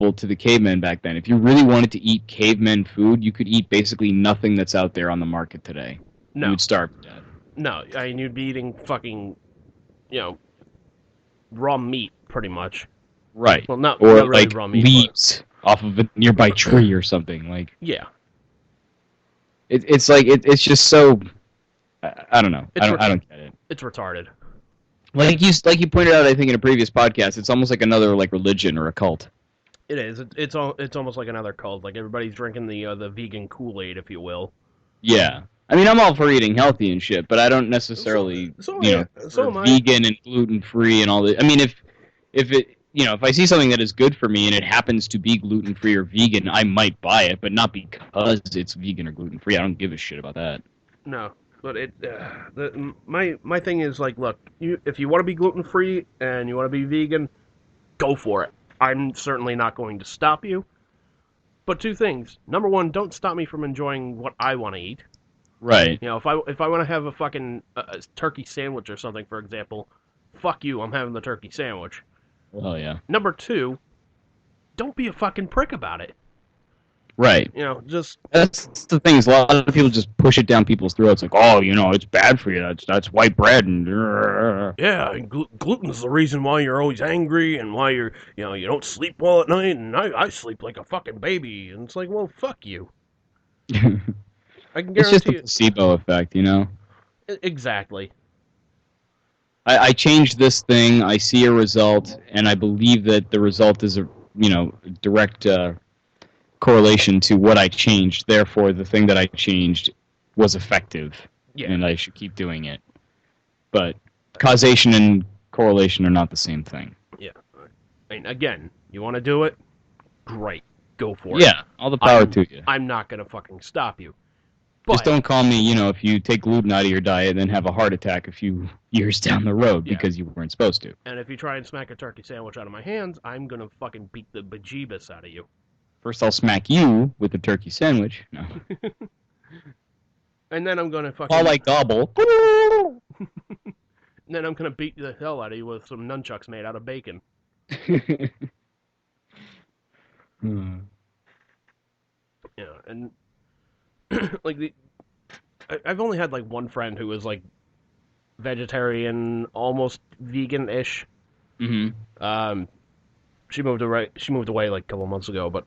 to the cavemen back then. If you really wanted to eat cavemen food, you could eat basically nothing that's out there on the market today. You No, would starve to death. no. I mean, you'd be eating fucking, you know, raw meat, pretty much. Right. Well, not Or really like raw meat, but leaves off of a nearby tree or something. Like yeah, it's like it's just so I don't know. it's I don't get it. it's retarded. Like you pointed out, I think in a previous podcast, it's almost like another like religion or a cult. It is. It's almost like another cult. Like everybody's drinking the vegan Kool-Aid, if you will. Yeah. I mean, I'm all for eating healthy and shit, but I don't So necessarily, so you know, yeah. So for am I. vegan and gluten free and all that. I mean, if it, you know, if I see something that is good for me and it happens to be gluten free or vegan, I might buy it, but not because it's vegan or gluten free. I don't give a shit about that. No, but my thing is like, look, if you want to be gluten free and you want to be vegan, go for it. I'm certainly not going to stop you. But two things. Number one, don't stop me from enjoying what I want to eat. Right. If I want to have a fucking turkey sandwich or something, for example, fuck you. I'm having the turkey sandwich. Well, yeah. Number two, don't be a fucking prick about it. Right. Just That's the thing is a lot of people just push it down people's throats like, oh, you know, it's bad for you. That's white bread and. yeah, gluten's the reason why you're always angry and why you don't sleep well at night, and I sleep like a fucking baby. And it's like, well, fuck you. I can It's just guarantee a you. placebo effect, you know. Exactly. I change this thing, I see a result, and I believe that the result is a direct correlation to what I changed. Therefore, the thing that I changed was effective, Yeah. and I should keep doing it. But causation and correlation are not the same thing. Yeah. And again, you want to do it? Great. Go for it. Yeah, all the power to you. I'm not going to fucking stop you. Just But, don't call me, if you take gluten out of your diet and then have a heart attack a few years down the road Yeah. because you weren't supposed to. and if you try and smack a turkey sandwich out of my hands, I'm going to fucking beat the bejeebus out of you. First, I'll smack you with the turkey sandwich. No. And then I'm going to fucking... While I gobble. and then I'm going to beat the hell out of you with some nunchucks made out of bacon. And... like, I've only had, like, one friend who was, like, vegetarian, almost vegan-ish. Mm-hmm. She moved away like a couple months ago, but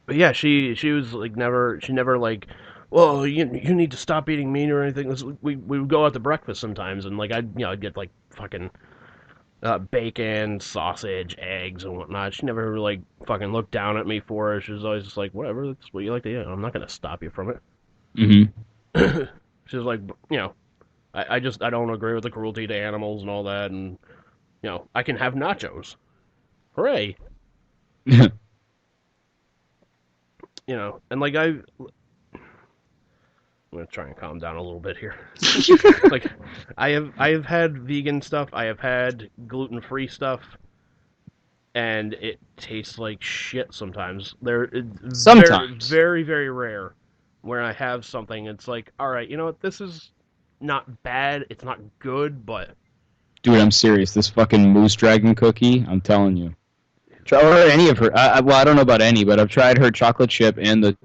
yeah, she was like she never like, well, you need to stop eating meat or anything. We would go out to breakfast sometimes, and like I'd get like fucking bacon, sausage, eggs, and whatnot. She never like fucking looked down at me for it. She was always just like, whatever, that's what you like to eat. I'm not gonna stop you from it. Mm-hmm. She was like, I don't agree with the cruelty to animals and all that, and I can have nachos. Hooray! And like I'm gonna try and calm down a little bit here. Like I have had vegan stuff, I have had gluten-free stuff, and it tastes like shit sometimes. It's Sometimes. very, very rare where I have something. It's like, all right, you know what? This is not bad. It's not good, but Dude, I'm serious. This fucking Moose Dragon cookie, I'm telling you. Try or any of her. Well, I don't know about any, but I've tried her chocolate chip and the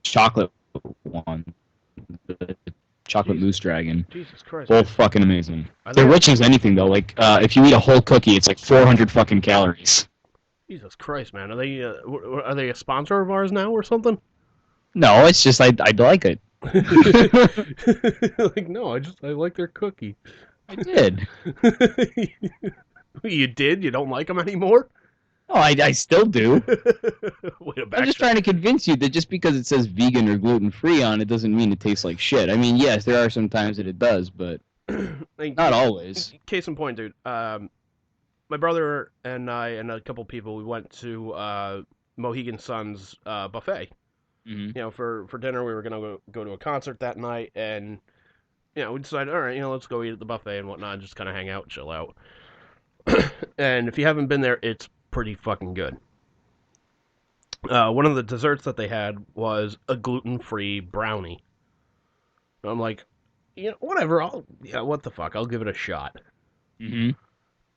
chocolate one, the chocolate Moose Dragon. Jesus Christ, Both fucking amazing. Are They're they- rich as anything though. Like if you eat a whole cookie, it's like 400 fucking calories. Jesus Christ, man! Are they a sponsor of ours now or something? No, it's just I like it. Like no, I like their cookie. I did. You did? You don't like them anymore? Oh, I still do. Wait a I'm just trying to convince you that just because it says vegan or gluten free on it doesn't mean it tastes like shit. I mean, yes, there are some times that it does, but not always. Case in point, dude. My brother and I and a couple people, we went to Mohegan Sun's buffet. Mm-hmm. For dinner, we were gonna go to a concert that night, and we decided, all right, let's go eat at the buffet and whatnot, and just kind of hang out, chill out. And if you haven't been there, it's pretty fucking good. One of the desserts that they had was a gluten-free brownie. And I'm like, whatever. What the fuck? I'll give it a shot. Mm-hmm.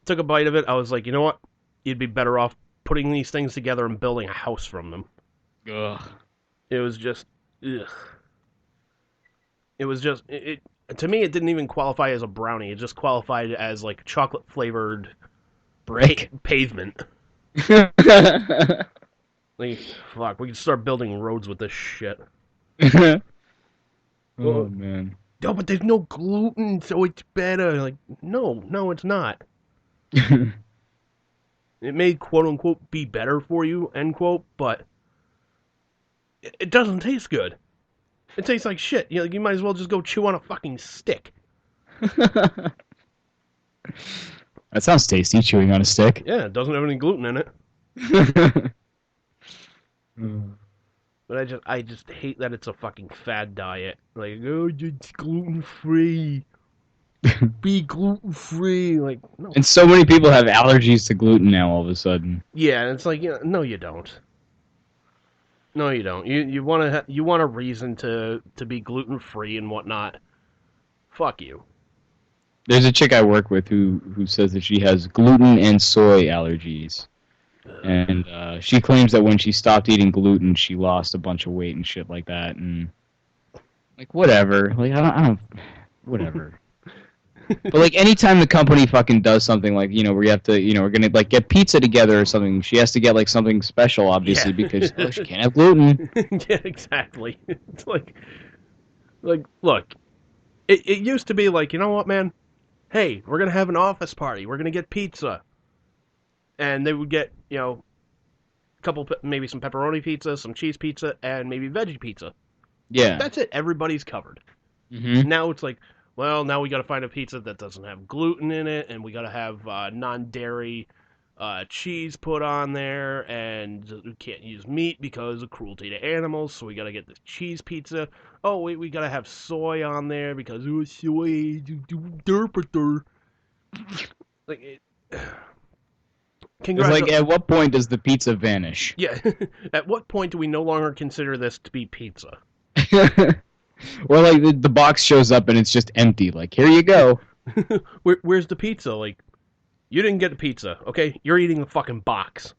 Took a bite of it. I was like, you know what? You'd be better off putting these things together and building a house from them. Ugh. It was just, ugh. It was just, to me, it didn't even qualify as a brownie. It just qualified as like chocolate flavored Brick. pavement. Like, fuck, we can start building roads with this shit. Oh Well, man. no, but there's no gluten, so it's better. Like, no, it's not. It may quote unquote be better for you, end quote, but it doesn't taste good. It tastes like shit. You might as well just go chew on a fucking stick. That sounds tasty, chewing on a stick. Yeah, it doesn't have any gluten in it. Mm. But I just hate that it's a fucking fad diet. Like, oh, it's gluten free. Be gluten free. Like, no. And so many people have allergies to gluten now all of a sudden. Yeah, it's like, no, you don't. No, you don't. You want a reason to be gluten free and whatnot. Fuck you. There's a chick I work with who says that she has gluten and soy allergies. And she claims that when she stopped eating gluten, she lost a bunch of weight and shit like that. And like, whatever. Like, I don't whatever. But like, anytime the company fucking does something like, where you have to, we're gonna like get pizza together or something, she has to get like something special, obviously, Yeah. because she can't have gluten. Yeah, exactly. It's like, look, it used to be like, you know what, man? Hey, we're gonna have an office party. We're gonna get pizza, and they would get, a couple, maybe some pepperoni pizza, some cheese pizza, and maybe veggie pizza. Yeah. That's it. Everybody's covered. Mm-hmm. Now it's like, well, now we got to find a pizza that doesn't have gluten in it, and we got to have non-dairy cheese put on there, and we can't use meat because of cruelty to animals, so we got to get this cheese pizza. Oh, wait, we got to have soy on there because soy, derpater. Like, It's like, at what point does the pizza vanish? Yeah, at what point do we no longer consider this to be pizza? Or like the box shows up and it's just empty. Like, here you go. Where's the pizza? Like, you didn't get the pizza, okay? You're eating the fucking box.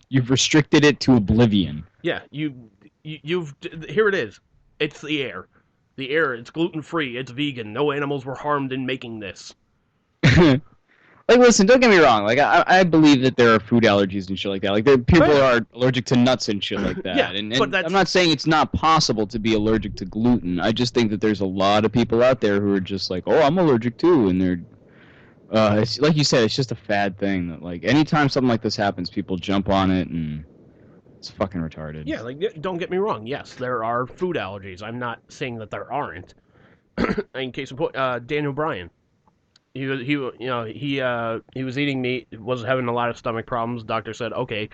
You've restricted it to oblivion. Yeah, you've here it is. It's the air. The air. It's gluten free. It's vegan. No animals were harmed in making this. Like, listen, don't get me wrong. Like, I believe that there are food allergies and shit like that. Like, people are allergic to nuts and shit like that. Yeah, and but I'm not saying it's not possible to be allergic to gluten. I just think that there's a lot of people out there who are just like, oh, I'm allergic too, and they're, it's, like you said, it's just a fad thing that, like, anytime something like this happens, people jump on it, and it's fucking retarded. Yeah, like, don't get me wrong. Yes, there are food allergies. I'm not saying that there aren't. In case of point, Daniel Bryan. He was eating meat, wasn't having a lot of stomach problems. Doctor said, okay,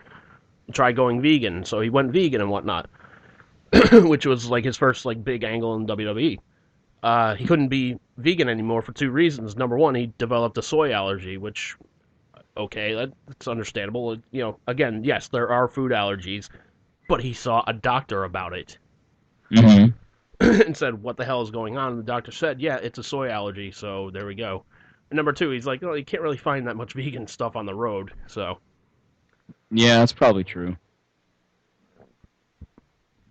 try going vegan. So he went vegan and whatnot, which was like his first like big angle in WWE. He couldn't be vegan anymore for two reasons. Number one, he developed a soy allergy, which, okay, that's understandable. Again, yes, there are food allergies, but he saw a doctor about it. Mm-hmm. And said, what the hell is going on? And the doctor said, yeah, it's a soy allergy, so there we go. And number two, he's like, you can't really find that much vegan stuff on the road, so. Yeah, that's probably true.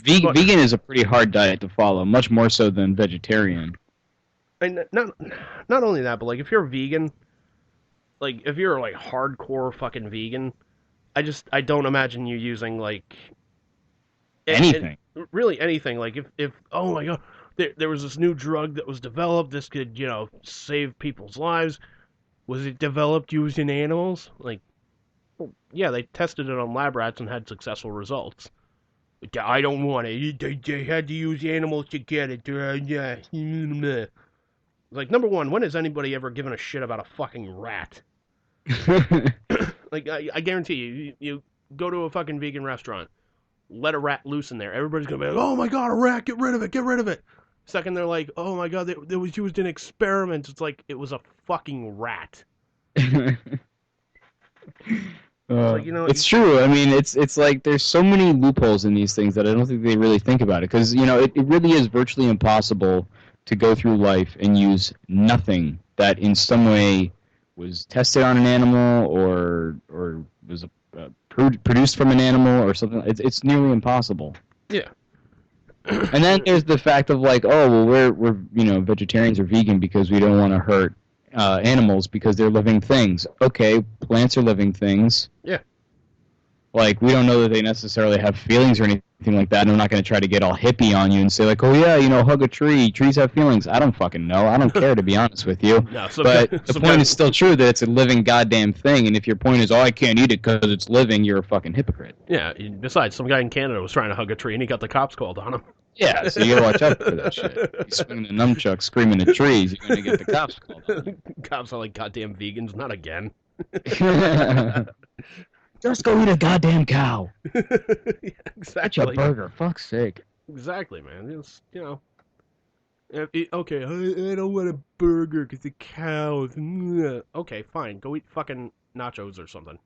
Vegan is a pretty hard diet to follow, much more so than vegetarian. And not only that, but like if you're vegan, like if you're like hardcore fucking vegan, I don't imagine you using like anything. Really anything. Like if oh my god, there was this new drug that was developed, this could, save people's lives. Was it developed using animals? Like, well, yeah, they tested it on lab rats and had successful results. I don't want it. They had to use animals to get it. Yeah. Like, number one, when has anybody ever given a shit about a fucking rat? Like, I guarantee you go to a fucking vegan restaurant, let a rat loose in there. Everybody's going to be like, oh my god, a rat, get rid of it, get rid of it. Second, they're like, oh my god, it was used in experiments. It's like, it was a fucking rat. Like, it's true. I mean, it's like there's so many loopholes in these things that I don't think they really think about it. Because, it really is virtually impossible to go through life and use nothing that in some way was tested on an animal or was produced from an animal or something. It's nearly impossible. Yeah. And then there's the fact of like, oh, well, we're vegetarians or vegan because we don't want to hurt animals because they're living things. Okay, plants are living things. Yeah. Like, we don't know that they necessarily have feelings or anything like that, and I'm not going to try to get all hippie on you and say, like, oh, yeah, hug a tree. Trees have feelings. I don't fucking know. I don't care, to be honest with you. No, but the point is still true that it's a living goddamn thing, and if your point is, oh, I can't eat it because it's living, you're a fucking hypocrite. Yeah, besides, some guy in Canada was trying to hug a tree, and he got the cops called on him. Yeah, so you gotta watch out for that shit. He's swinging a nunchuck, screaming at trees, you're gonna get the cops called on. Cops are like, goddamn vegans, not again. Just go eat a goddamn cow. Yeah, exactly. Get a burger, fuck's sake. Exactly, man. It's, okay, I don't want a burger because the cows. Okay, fine. Go eat fucking nachos or something.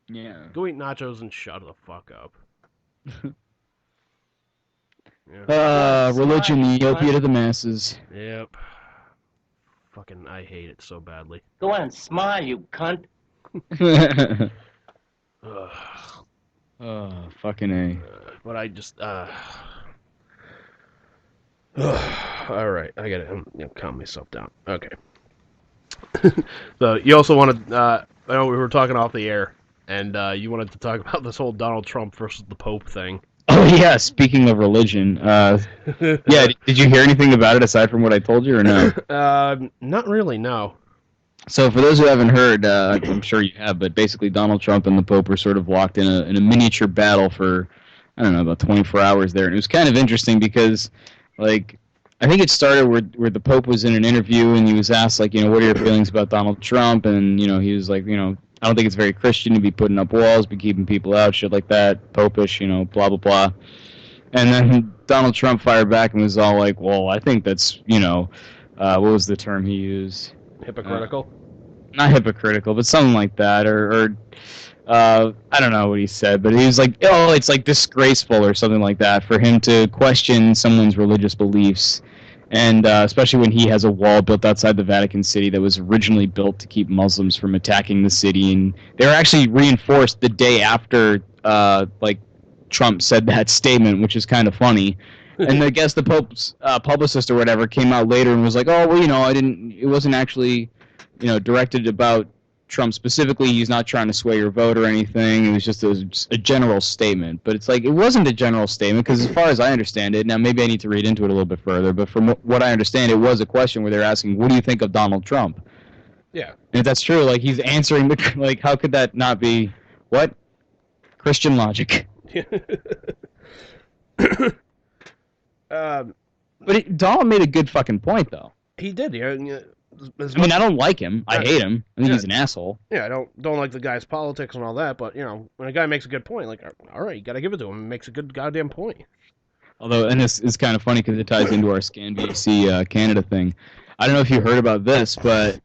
Yeah. Go eat nachos and shut the fuck up. Yeah. Religion, the opiate of the masses. Yep. Fucking, I hate it so badly. Go on, smile, you cunt. Oh, fucking A. But I just, all right, I gotta calm myself down. Okay. So, you also wanted, I know we were talking off the air, and you wanted to talk about this whole Donald Trump versus the Pope thing. Oh, yeah, speaking of religion, yeah, did you hear anything about it aside from what I told you, or no? Not really, no. So for those who haven't heard, I'm sure you have, but basically Donald Trump and the Pope were sort of locked in a miniature battle for, I don't know, about 24 hours there. And it was kind of interesting because, like, I think it started where the Pope was in an interview and he was asked, like, what are your feelings about Donald Trump? And, he was like, I don't think it's very Christian to be putting up walls, be keeping people out, shit like that, popish, blah, blah, blah. And then Donald Trump fired back and was all like, well, I think that's, what was the term he used? Hypocritical? Not hypocritical, but something like that, or I don't know what he said, but he was like, oh, it's like disgraceful or something like that for him to question someone's religious beliefs, and especially when he has a wall built outside the Vatican City that was originally built to keep Muslims from attacking the city, and they were actually reinforced the day after, Trump said that statement, which is kind of funny. And I guess the Pope's publicist or whatever came out later and was like, oh, well, it wasn't actually, directed about Trump specifically. He's not trying to sway your vote or anything. It was just a general statement. But it's like, it wasn't a general statement because as far as I understand it, now maybe I need to read into it a little bit further, but from what I understand, it was a question where they're asking, what do you think of Donald Trump? Yeah. And if that's true, like, he's answering, how could that not be, what? Christian logic. But Donald made a good fucking point, though. He did. Yeah. I don't like him. I hate him. I think he's an asshole. Yeah, I don't like the guy's politics and all that, but, when a guy makes a good point, like, all right, you gotta give it to him. He makes a good goddamn point. Although, and this is kind of funny because it ties into our ScanBC Canada thing. I don't know if you heard about this, but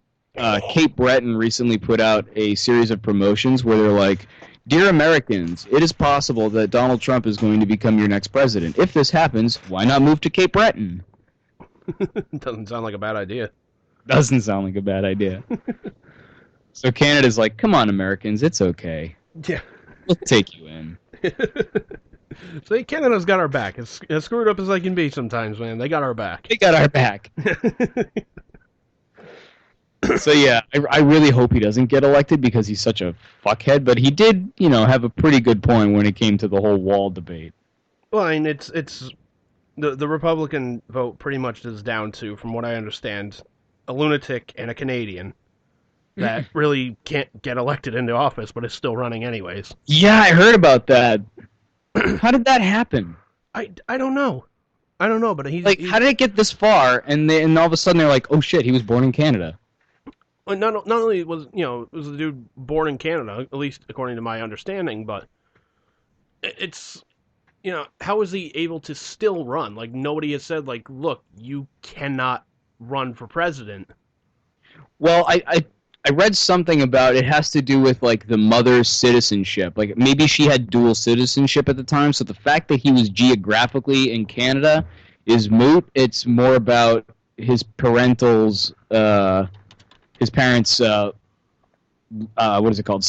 Cape Breton recently put out a series of promotions where they're like, Dear Americans, it is possible that Donald Trump is going to become your next president. If this happens, why not move to Cape Breton? Doesn't sound like a bad idea. Doesn't sound like a bad idea. So Canada's like, come on, Americans, it's okay. Yeah. We'll take you in. See, Canada's got our back. As screwed up as they can be sometimes, man. They got our back. They got our back. So yeah, I really hope he doesn't get elected because he's such a fuckhead. But he did, have a pretty good point when it came to the whole wall debate. Well, I mean, it's the Republican vote pretty much is down to, from what I understand, a lunatic and a Canadian that really can't get elected into office, but is still running anyways. Yeah, I heard about that. How did that happen? I don't know. I don't know, but he's how did it get this far? And all of a sudden they're like, oh shit, he was born in Canada. Well, not only was it was a dude born in Canada, at least according to my understanding, but it's how is he able to still run? Like, nobody has said, like, look, you cannot run for president. Well, I read something about it has to do with, like, the mother's citizenship. Like, maybe she had dual citizenship at the time, so the fact that he was geographically in Canada is moot. It's more about his parents' what is it called?